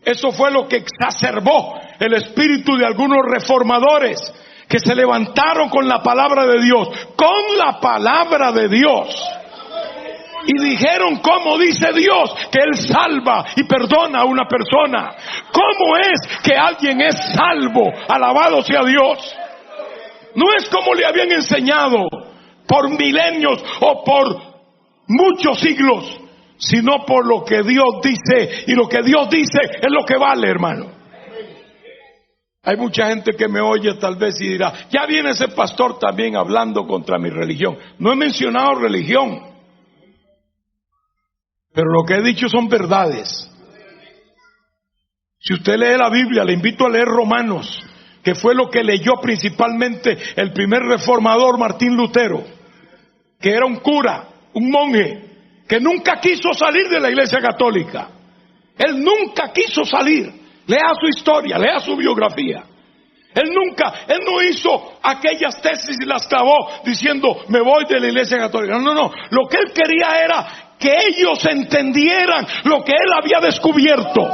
Eso fue lo que exacerbó el espíritu de algunos reformadores que se levantaron con la palabra de Dios, con la palabra de Dios. Y dijeron, ¿cómo dice Dios que Él salva y perdona a una persona? ¿Cómo es que alguien es salvo? Alabado sea Dios. No es como le habían enseñado por milenios o por muchos siglos, sino por lo que Dios dice. Y lo que Dios dice es lo que vale, hermano. Hay mucha gente que me oye tal vez y dirá, ya viene ese pastor también hablando contra mi religión. No he mencionado religión, pero lo que he dicho son verdades. Si usted lee la Biblia, le invito a leer Romanos, que fue lo que leyó principalmente el primer reformador, Martín Lutero, que era un cura, un monje, que nunca quiso salir de la Iglesia Católica. Él nunca quiso salir. Lea su historia, lea su biografía. Él no hizo aquellas tesis y las clavó diciendo, me voy de la iglesia católica. No. Lo que él quería era que ellos entendieran lo que él había descubierto.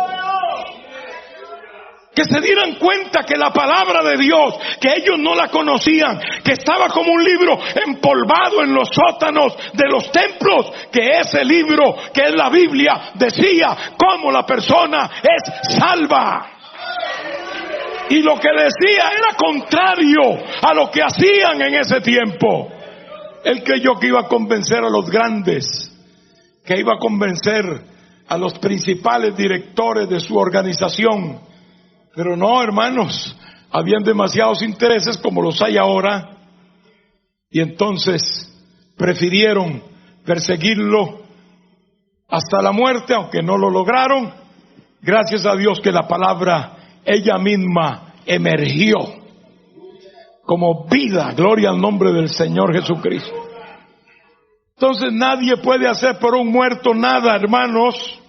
Que se dieran cuenta que la palabra de Dios, que ellos no la conocían, que estaba como un libro empolvado en los sótanos de los templos, que ese libro, que es la Biblia, decía cómo la persona es salva. Y lo que decía era contrario a lo que hacían en ese tiempo. Él creyó que iba a convencer a los grandes, que iba a convencer a los principales directores de su organización. Pero no, hermanos, habían demasiados intereses como los hay ahora, y entonces prefirieron perseguirlo hasta la muerte, aunque no lo lograron. Gracias a Dios que la palabra ella misma emergió como vida, gloria al nombre del Señor Jesucristo. Entonces nadie puede hacer por un muerto nada, hermanos.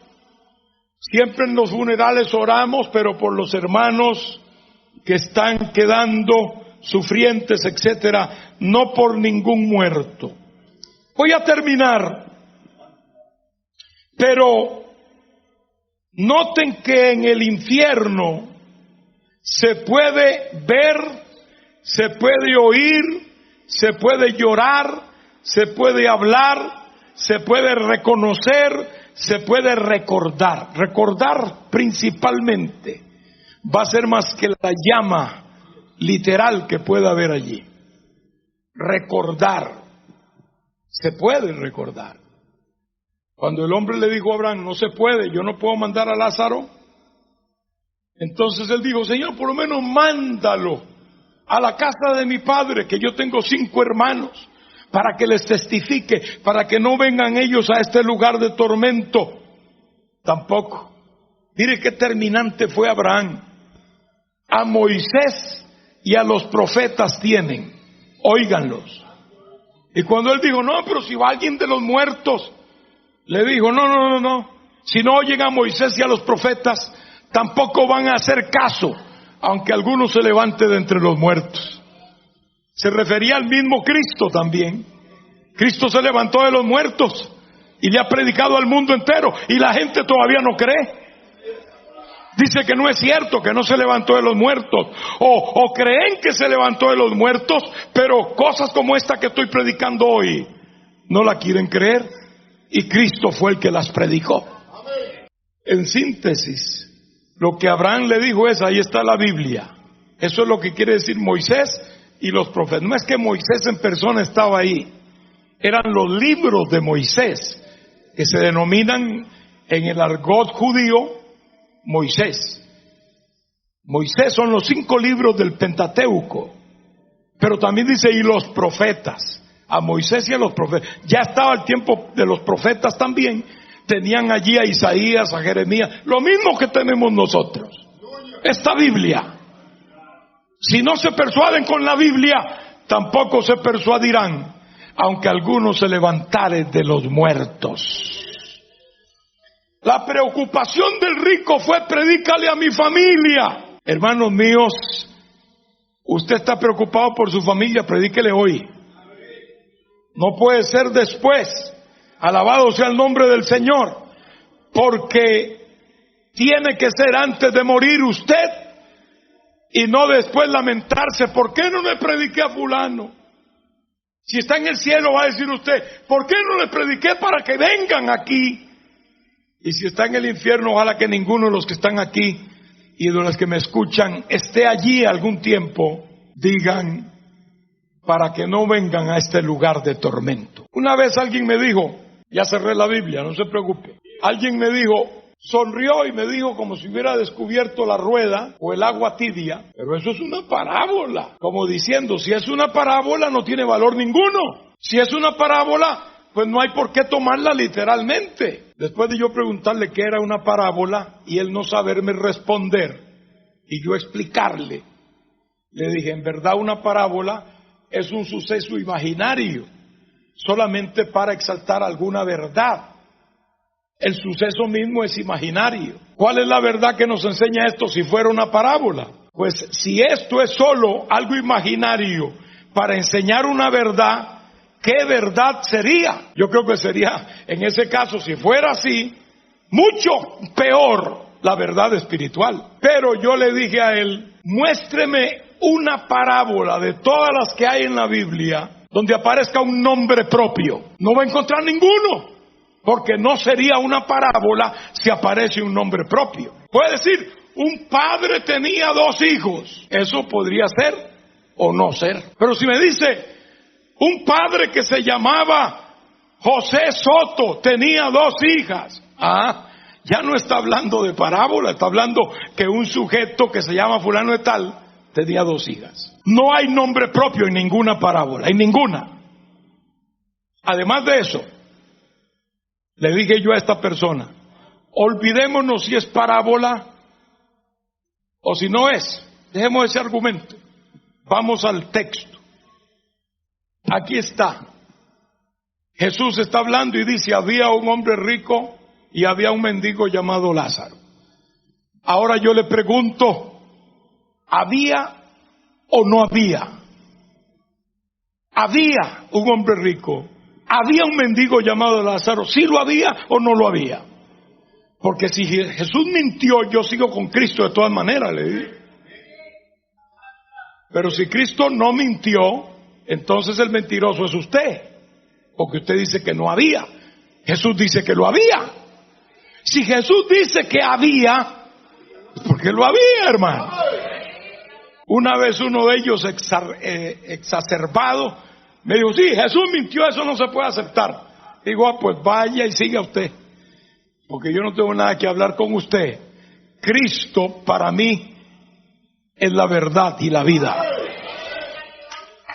Siempre en los funerales oramos, pero por los hermanos que están quedando sufrientes, etcétera, no por ningún muerto. Voy a terminar, pero noten que en el infierno se puede ver, se puede oír, se puede llorar, se puede hablar, se puede reconocer, se puede recordar. Recordar principalmente va a ser más que la llama literal que pueda haber allí. Recordar, se puede recordar. Cuando el hombre le dijo a Abraham, no se puede, yo no puedo mandar a Lázaro. Entonces él dijo, Señor, por lo menos mándalo a la casa de mi padre, que yo tengo 5 hermanos, para que les testifique, para que no vengan ellos a este lugar de tormento. Tampoco. Mire qué terminante fue Abraham. A Moisés y a los profetas tienen, óiganlos. Y cuando él dijo, no, pero si va alguien de los muertos, le dijo, no. Si no oyen a Moisés y a los profetas, tampoco van a hacer caso, aunque alguno se levante de entre los muertos. Se refería al mismo Cristo también. Cristo se levantó de los muertos y le ha predicado al mundo entero, y la gente todavía no cree. Dice que no es cierto, que no se levantó de los muertos, o creen que se levantó de los muertos, pero cosas como esta que estoy predicando hoy no la quieren creer, y Cristo fue el que las predicó. En síntesis, lo que Abraham le dijo es, ahí está la Biblia. Eso es lo que quiere decir Moisés y los profetas. No es que Moisés en persona estaba ahí, eran los libros de Moisés, que se denominan en el argot judío Moisés. Moisés son los 5 libros del Pentateuco, pero también dice y los profetas. A Moisés y a los profetas, ya estaba el tiempo de los profetas también, tenían allí a Isaías, a Jeremías, lo mismo que tenemos nosotros. Esta Biblia, si no se persuaden con la Biblia, tampoco se persuadirán, aunque algunos se levantaren de los muertos. La preocupación del rico fue, predícale a mi familia. Hermanos míos, usted está preocupado por su familia, predíquele hoy. No puede ser después. Alabado sea el nombre del Señor, porque tiene que ser antes de morir usted, y no después lamentarse, ¿por qué no le prediqué a fulano? Si está en el cielo va a decir usted, ¿por qué no le prediqué para que vengan aquí? Y si está en el infierno, ojalá que ninguno de los que están aquí y de los que me escuchan esté allí algún tiempo, digan, para que no vengan a este lugar de tormento. Una vez alguien me dijo, ya cerré la Biblia, no se preocupe. Alguien me dijo, sonrió y me dijo como si hubiera descubierto la rueda o el agua tibia, pero eso es una parábola. Como diciendo, si es una parábola no tiene valor ninguno. Si es una parábola, pues no hay por qué tomarla literalmente. Después de yo preguntarle qué era una parábola y él no saberme responder y yo explicarle, le dije, en verdad una parábola es un suceso imaginario, solamente para exaltar alguna verdad. El suceso mismo es imaginario. ¿Cuál es la verdad que nos enseña esto si fuera una parábola? Pues si esto es solo algo imaginario para enseñar una verdad, ¿qué verdad sería? Yo creo que sería, en ese caso, si fuera así, mucho peor la verdad espiritual. Pero yo le dije a él, muéstreme una parábola de todas las que hay en la Biblia donde aparezca un nombre propio. No va a encontrar ninguno, porque no sería una parábola si aparece un nombre propio. Puede decir, un padre tenía 2 hijos. Eso podría ser o no ser. Pero si me dice, un padre que se llamaba José Soto tenía 2 hijas. Ya no está hablando de parábola, está hablando que un sujeto que se llama fulano de tal tenía 2 hijas. No hay nombre propio en ninguna parábola, en ninguna. Además de eso, le dije yo a esta persona, olvidémonos si es parábola o si no es. Dejemos ese argumento. Vamos al texto. Aquí está. Jesús está hablando y dice, había un hombre rico y había un mendigo llamado Lázaro. Ahora yo le pregunto, ¿había o no había? Había un hombre rico, había un mendigo llamado Lázaro. ¿Sí lo había o no lo había? Porque si Jesús mintió, yo sigo con Cristo de todas maneras, le dije. Pero si Cristo no mintió, entonces el mentiroso es usted, porque usted dice que no había. Jesús dice que lo había. Si Jesús dice que había, porque lo había, hermano. Una vez uno de ellos exacerbado me dijo, sí, Jesús mintió, eso no se puede aceptar. Digo, pues vaya y siga usted, porque yo no tengo nada que hablar con usted. Cristo para mí es la verdad y la vida.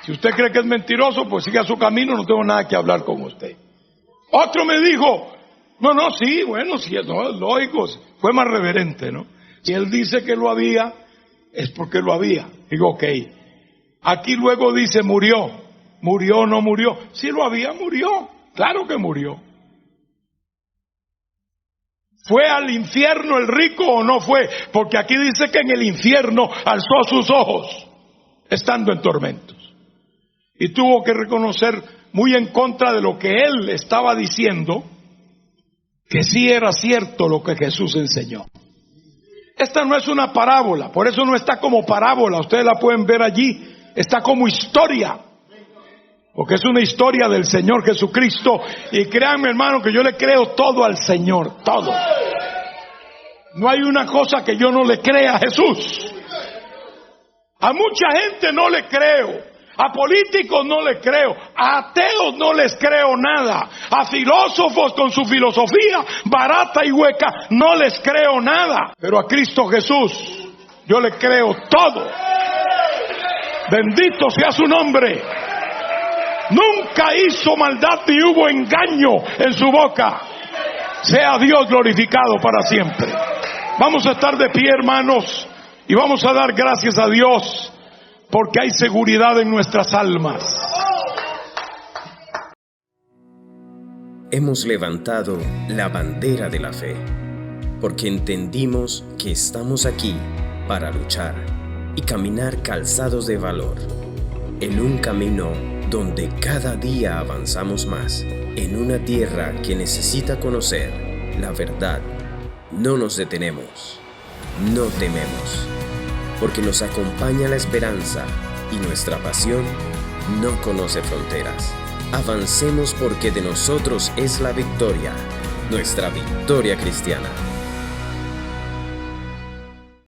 Si usted cree que es mentiroso, pues siga su camino, no tengo nada que hablar con usted. Otro me dijo, sí, bueno, sí, no, es lógico, fue más reverente, ¿no? Si él dice que lo había, es porque lo había. Digo, ok. Aquí luego dice, murió o no murió. Si lo había, murió. Claro que murió. ¿Fue al infierno el rico o no fue? Porque aquí dice que en el infierno alzó sus ojos, estando en tormentos. Y tuvo que reconocer, muy en contra de lo que él estaba diciendo, que sí era cierto lo que Jesús enseñó. Esta no es una parábola, por eso no está como parábola, ustedes la pueden ver allí, está como historia, porque es una historia del Señor Jesucristo, y créanme, hermano, que yo le creo todo al Señor, todo. No hay una cosa que yo no le crea a Jesús. A mucha gente no le creo, a políticos no le creo, a ateos no les creo nada, a filósofos con su filosofía barata y hueca no les creo nada, pero a Cristo Jesús yo le creo todo. Bendito sea su nombre. Nunca hizo maldad ni hubo engaño en su boca. Sea Dios glorificado para siempre. Vamos a estar de pie, hermanos, y vamos a dar gracias a Dios porque hay seguridad en nuestras almas. Hemos levantado la bandera de la fe, porque entendimos que estamos aquí para luchar y caminar calzados de valor, en un camino donde cada día avanzamos más, en una tierra que necesita conocer la verdad. No nos detenemos, no tememos, porque nos acompaña la esperanza y nuestra pasión no conoce fronteras. Avancemos porque de nosotros es la victoria, nuestra victoria cristiana.